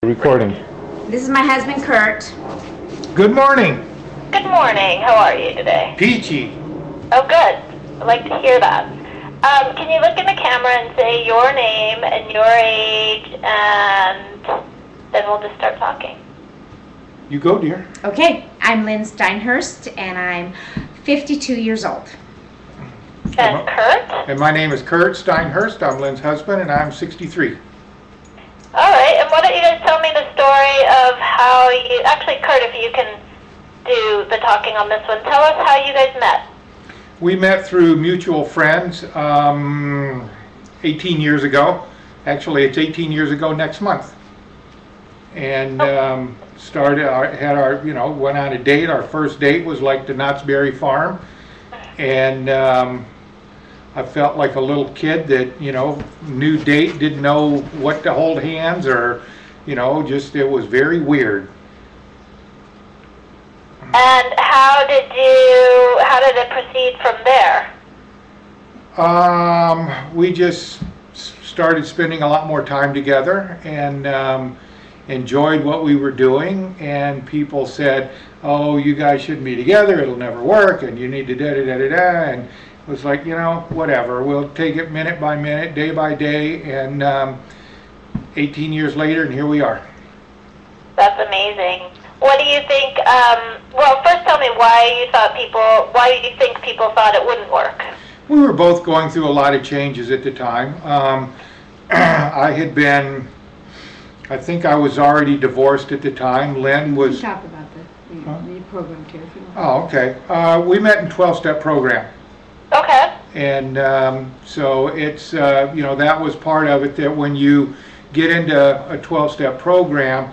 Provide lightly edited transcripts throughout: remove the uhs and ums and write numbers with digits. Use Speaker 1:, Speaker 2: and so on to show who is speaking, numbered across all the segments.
Speaker 1: Recording.
Speaker 2: This is my husband, Kurt.
Speaker 1: Good morning.
Speaker 3: Good morning. How are you today?
Speaker 1: Peachy.
Speaker 3: Oh, good. I'd like to hear that. Can you look in the camera and say your name and your age, and then we'll just start talking.
Speaker 1: You go, dear.
Speaker 2: Okay, I'm Lynn Steinhurst, and I'm 52 years old.
Speaker 3: And Kurt?
Speaker 1: And my name is Kurt Steinhurst. I'm Lynn's husband, and I'm 63.
Speaker 3: All right, and why don't you guys tell me the story of how you... Actually, Kurt, if you can do the talking on this one, tell us how you guys met.
Speaker 1: We met through mutual friends 18 years ago. Actually, it's 18 years ago next month. And went on a date. Our first date was like the Knott's Berry Farm. And I felt like a little kid that, new date, didn't know what to hold hands or, just it was very weird.
Speaker 3: And how did it proceed from there?
Speaker 1: We just started spending a lot more time together and enjoyed what we were doing, and people said, oh, you guys shouldn't be together, it'll never work, and you need to da-da-da-da-da, and it was like, whatever, we'll take it minute by minute, day by day, and 18 years later, and here we are.
Speaker 3: That's amazing. What do you think, well, first tell me why you think people thought it wouldn't work?
Speaker 1: We were both going through a lot of changes at the time. I think I was already divorced at the time. Lynn was...
Speaker 4: Talk about the program too.
Speaker 1: Oh, okay. We met in 12-step program.
Speaker 3: Okay.
Speaker 1: And so it's, that was part of it, that when you get into a 12-step program,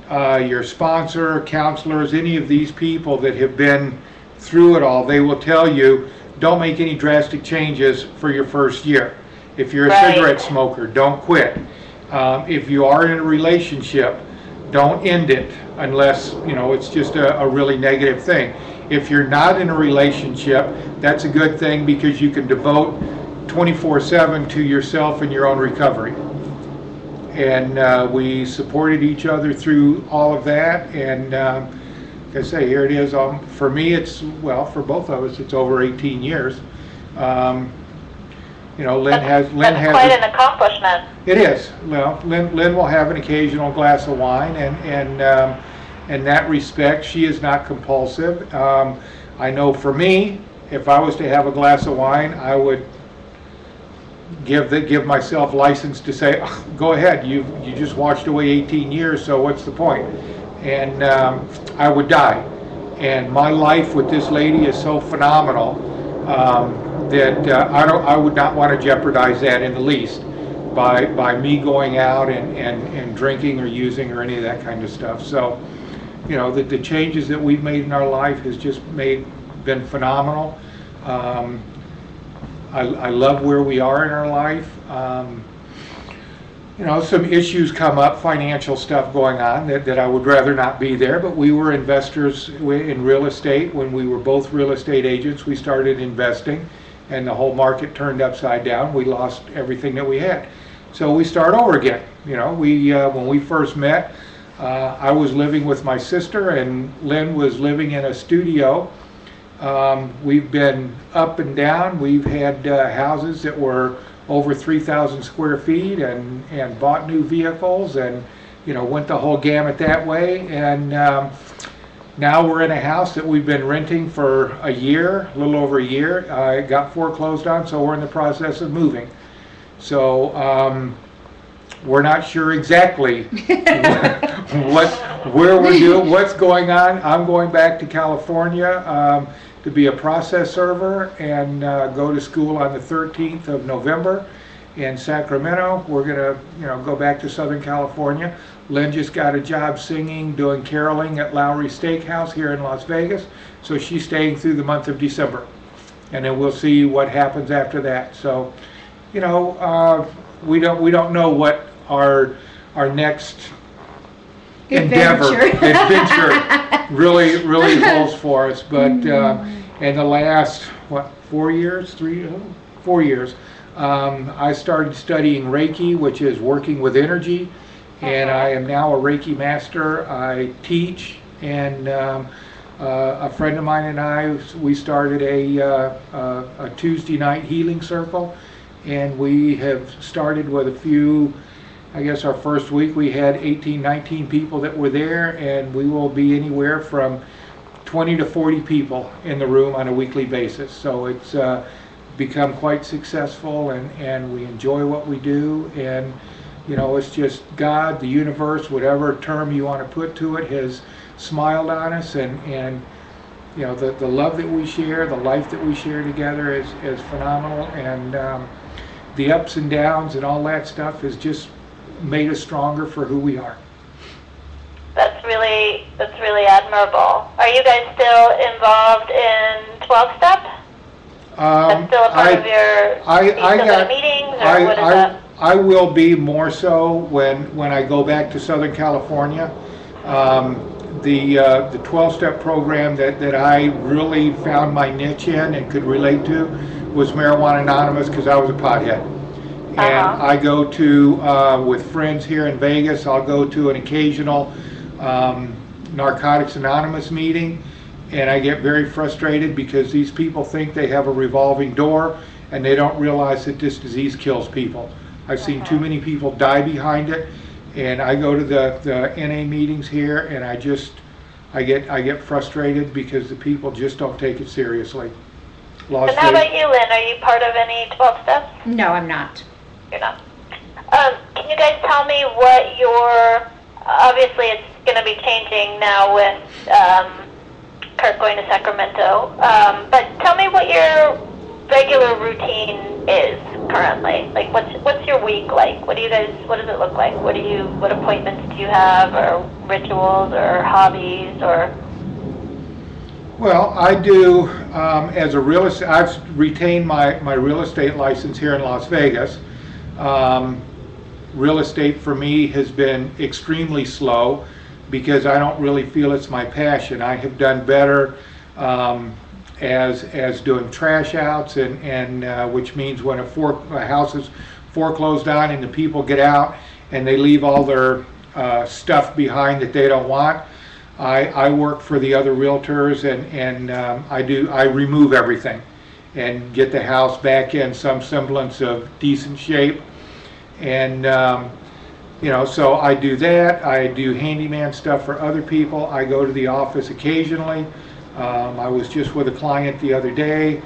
Speaker 1: your sponsor, counselors, any of these people that have been through it all, they will tell you, don't make any drastic changes for your first year. If you're a cigarette smoker, don't quit. If you are in a relationship, don't end it unless, it's just a really negative thing. If you're not in a relationship, that's a good thing because you can devote 24/7 to yourself and your own recovery. And we supported each other through all of that, and like I say, here it is. For me, for both of us, it's over 18 years. Lynn has
Speaker 3: quite an accomplishment.
Speaker 1: It is. Well, Lynn will have an occasional glass of wine, and in that respect, she is not compulsive. I know for me, if I was to have a glass of wine, I would give myself license to say, oh, go ahead, you just washed away 18 years, so what's the point? And I would die. And my life with this lady is so phenomenal that I would not want to jeopardize that in the least by me going out and drinking or using or any of that kind of stuff. So, the changes that we've made in our life has just been phenomenal. I love where we are in our life. Some issues come up, financial stuff going on that I would rather not be there, but we were investors in real estate. When we were both real estate agents, we started investing, and the whole market turned upside down. We lost everything that we had. So we start over again. When we first met, I was living with my sister, and Lynn was living in a studio. We've been up and down. We've had houses that were over 3,000 square feet and bought new vehicles and, went the whole gamut that way. And now we're in a house that we've been renting for a year, a little over a year. It got foreclosed on, so we're in the process of moving. So we're not sure exactly where we're doing, what's going on. I'm going back to California to be a process server and go to school on the 13th of November in Sacramento. We're going to go back to Southern California. Lynn just got a job singing, doing caroling at Lowry Steakhouse here in Las Vegas, so she's staying through the month of December, and then we'll see what happens after that. So, we don't know what our next adventure really holds for us, but in the last 4 years, 4 years, I started studying Reiki, which is working with energy, and I am now a Reiki master. I teach, and a friend of mine and I, we started a Tuesday night healing circle, and we have started with a few. I guess our first week we had 18, 19 people that were there, and we will be anywhere from 20 to 40 people in the room on a weekly basis. So it's become quite successful, and we enjoy what we do. And you know, it's just God, the universe, whatever term you want to put to it, has smiled on us, and you know, the love that we share, the life that we share together is phenomenal, and the ups and downs and all that stuff has just made us stronger for who we are.
Speaker 3: That's really admirable. Are you guys still involved in 12-step? That's still a part of your meetings, or what is that?
Speaker 1: I will be more so when I go back to Southern California. The 12-step program that I really found my niche in and could relate to was Marijuana Anonymous, because I was a pothead. And I go to, with friends here in Vegas, I'll go to an occasional Narcotics Anonymous meeting, and I get very frustrated because these people think they have a revolving door, and they don't realize that this disease kills people. I've seen too many people die behind it, and I go to the NA meetings here, and I get frustrated because the people just don't take it seriously.
Speaker 3: And how about you, Lynn? Are you part of any 12 steps?
Speaker 2: No, I'm not.
Speaker 3: You're not. Can you guys tell me what your, obviously it's going to be changing now with Kurt going to Sacramento, but tell me what your regular routine is currently. Like, what's your week like? What does it look like? What appointments do you have, or rituals, or hobbies, or?
Speaker 1: Well, I do, as a real estate, I've retained my real estate license here in Las Vegas. Real estate for me has been extremely slow because I don't really feel it's my passion. I have done better as doing trash outs, and which means when a house is foreclosed on and the people get out and they leave all their stuff behind that they don't want. I work for the other realtors, and I remove everything and get the house back in some semblance of decent shape. And you know, so I do that. I do handyman stuff for other people. I go to the office occasionally. I was just with a client the other day.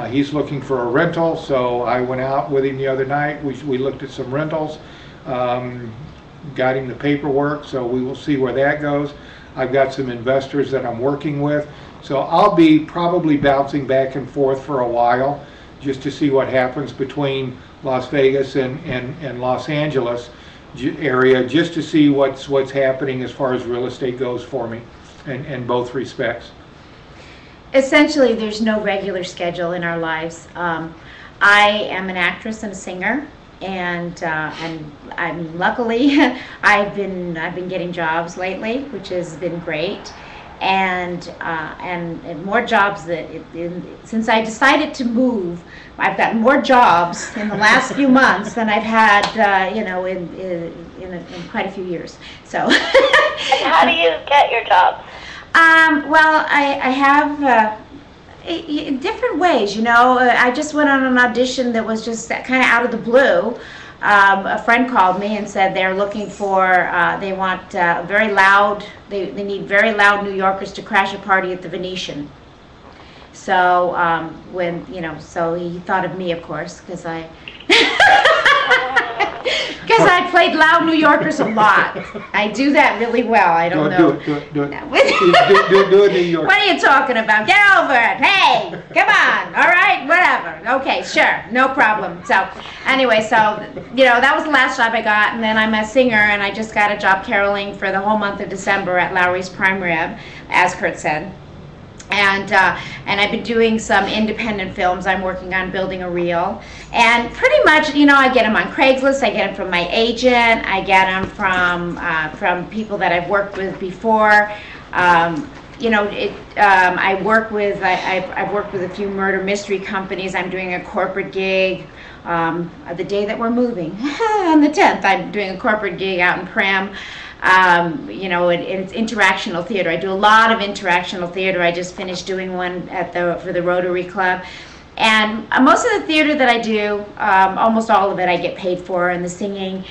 Speaker 1: He's looking for a rental, so I went out with him the other night. We looked at some rentals, got him the paperwork, so we will see where that goes. I've got some investors that I'm working with, so I'll be probably bouncing back and forth for a while just to see what happens between Las Vegas and Los Angeles area, just to see what's happening as far as real estate goes for me in both respects.
Speaker 2: Essentially, there's no regular schedule in our lives. I am an actress and a singer, and I'm luckily I've been getting jobs lately, which has been great, and more jobs since I decided to move. I've gotten more jobs in the last few months than I've had, you know, in quite a few years. So.
Speaker 3: And how do you get your jobs?
Speaker 2: Well, I have different ways, you know. I just went on an audition that was just kind of out of the blue. A friend called me and said they're looking for, they want very loud, they need very loud New Yorkers to crash a party at the Venetian. So when, you know, so he thought of me, of course, because I played loud New Yorkers a lot. I do that really well. I don't know.
Speaker 1: Do it. Do it, New York.
Speaker 2: What are you talking about? Get over it. Hey, come on. All right, whatever. Okay, sure, no problem. So anyway, so, you know, that was the last job I got, and then I'm a singer, and I just got a job caroling for the whole month of December at Lowry's Prime Rib, as Kurt said. And I've been doing some independent films. I'm working on building a reel, and pretty much, you know, I get them on Craigslist. I get them from my agent. I get them from people that I've worked with before. I've worked with a few murder mystery companies. I'm doing a corporate gig. The day that we're moving, on the 10th, I'm doing a corporate gig out in Prem. And it's interactional theater. I do a lot of interactional theater. I just finished doing one for the Rotary Club. And most of the theater that I do, almost all of it, I get paid for, and the singing.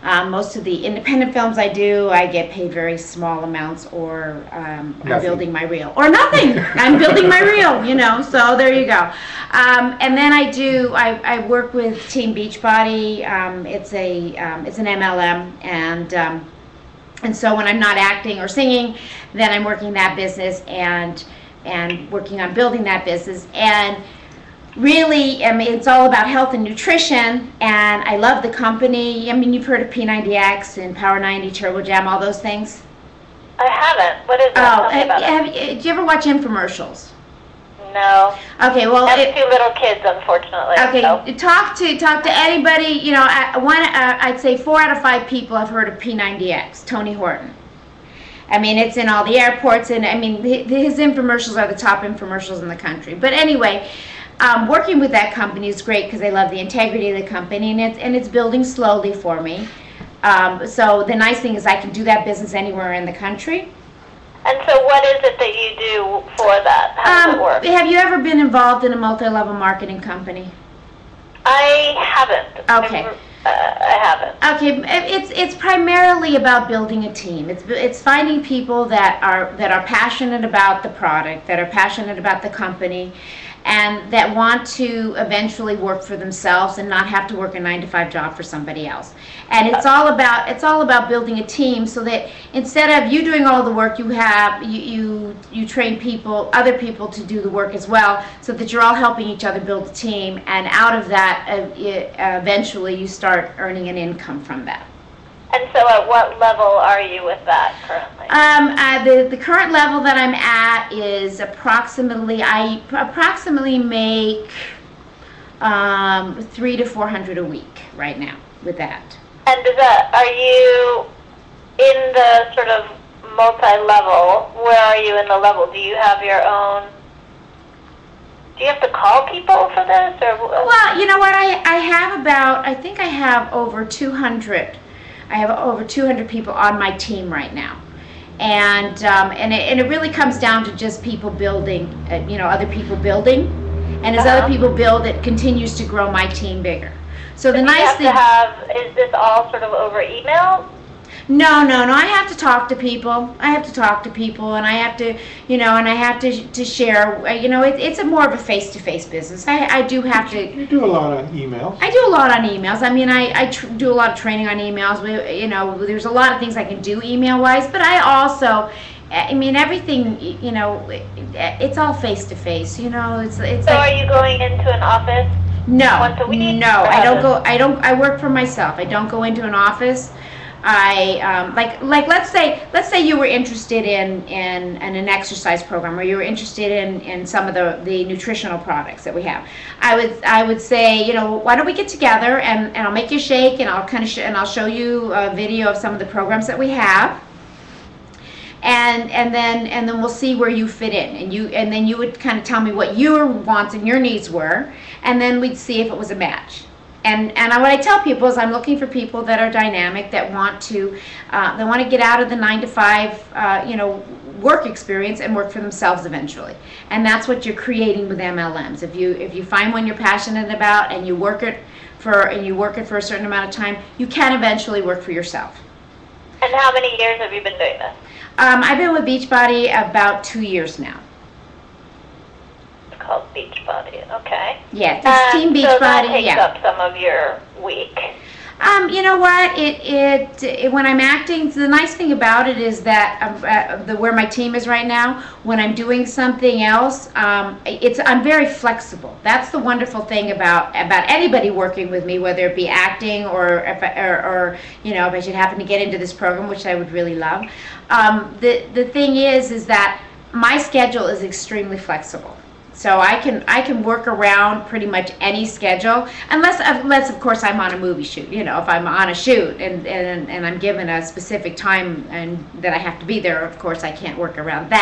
Speaker 2: Most of the independent films I do, I get paid very small amounts, or I'm building my reel, or nothing. I'm building my reel, so there you go. And then I work with Team Beachbody. It's an MLM, and so when I'm not acting or singing, then I'm working that business and working on building that business. And really, it's all about health and nutrition, and I love the company. You've heard of P90X and Power 90, Turbo Jam, all those things?
Speaker 3: I haven't. What is that? Tell me about it.
Speaker 2: Do you ever watch infomercials?
Speaker 3: No.
Speaker 2: Okay, well,
Speaker 3: I have two little kids, unfortunately.
Speaker 2: Okay,
Speaker 3: so.
Speaker 2: talk to anybody. I'd say 4 out of 5 people have heard of P90X, Tony Horton. It's in all the airports, and his infomercials are the top infomercials in the country. But anyway, working with that company is great because I love the integrity of the company, and it's building slowly for me. So the nice thing is I can do that business anywhere in the country.
Speaker 3: And so what is it that you do for that? How does it work?
Speaker 2: Have you ever been involved in a multi-level marketing company?
Speaker 3: I haven't.
Speaker 2: Okay.
Speaker 3: I haven't.
Speaker 2: Okay, it's primarily about building a team. It's finding people that are passionate about the product, that are passionate about the company, and that want to eventually work for themselves and not have to work a 9-to-5 job for somebody else. And it's all about building a team, so that instead of you doing all the work, you train other people to do the work as well, so that you're all helping each other build a team, and out of that eventually you start earning an income from that.
Speaker 3: And so at what level are you with that currently?
Speaker 2: The current level that I'm at is I approximately make $300 to $400 a week right now with that.
Speaker 3: And are you in the sort of multi-level? Where are you in the level? Do you have your own? Do you have to call people for this, or?
Speaker 2: Well, you know what? I think I have over 200. I have over 200 people on my team right now, and it really comes down to just people building, other people building, and as other people build, it continues to grow my team bigger. So the nice thing.
Speaker 3: Is this all sort of over email?
Speaker 2: No. I have to talk to people. And I have to share. It's more of a face-to-face business. I do have to.
Speaker 1: You do a lot on emails.
Speaker 2: I do a lot on emails. I do a lot of training on emails. There's a lot of things I can do email-wise, but I also. Everything. It's all face-to-face. It's.
Speaker 3: So are you going into an office?
Speaker 2: No.
Speaker 3: Once a week?
Speaker 2: No, I don't go. I work for myself. I don't go into an office. Let's say you were interested in an exercise program, or you were interested in some of the nutritional products that we have. I would say, why don't we get together, and I'll make you a shake, and I'll show you a video of some of the programs that we have. And then we'll see where you fit in, and then you would kind of tell me what your wants and your needs were, and then we'd see if it was a match. And what I tell people is I'm looking for people that are dynamic, that want to get out of the 9-to-5 work experience and work for themselves eventually. And that's what you're creating with MLMs. If you find one you're passionate about, and you work it for a certain amount of time, you can eventually work for yourself.
Speaker 3: And how many years have you been doing this?
Speaker 2: I've been with Beachbody about 2 years now.
Speaker 3: It's called Beachbody, okay.
Speaker 2: Yeah, it's Team Beachbody.
Speaker 3: So that takes up some of your week.
Speaker 2: You know what? When I'm acting, the nice thing about it is that where my team is right now, when I'm doing something else, I'm very flexible. That's the wonderful thing about anybody working with me, whether it be acting or if I should happen to get into this program, which I would really love. The thing is that my schedule is extremely flexible. So I can work around pretty much any schedule, unless of course I'm on a movie shoot. If I'm on a shoot and I'm given a specific time and that I have to be there, of course I can't work around that.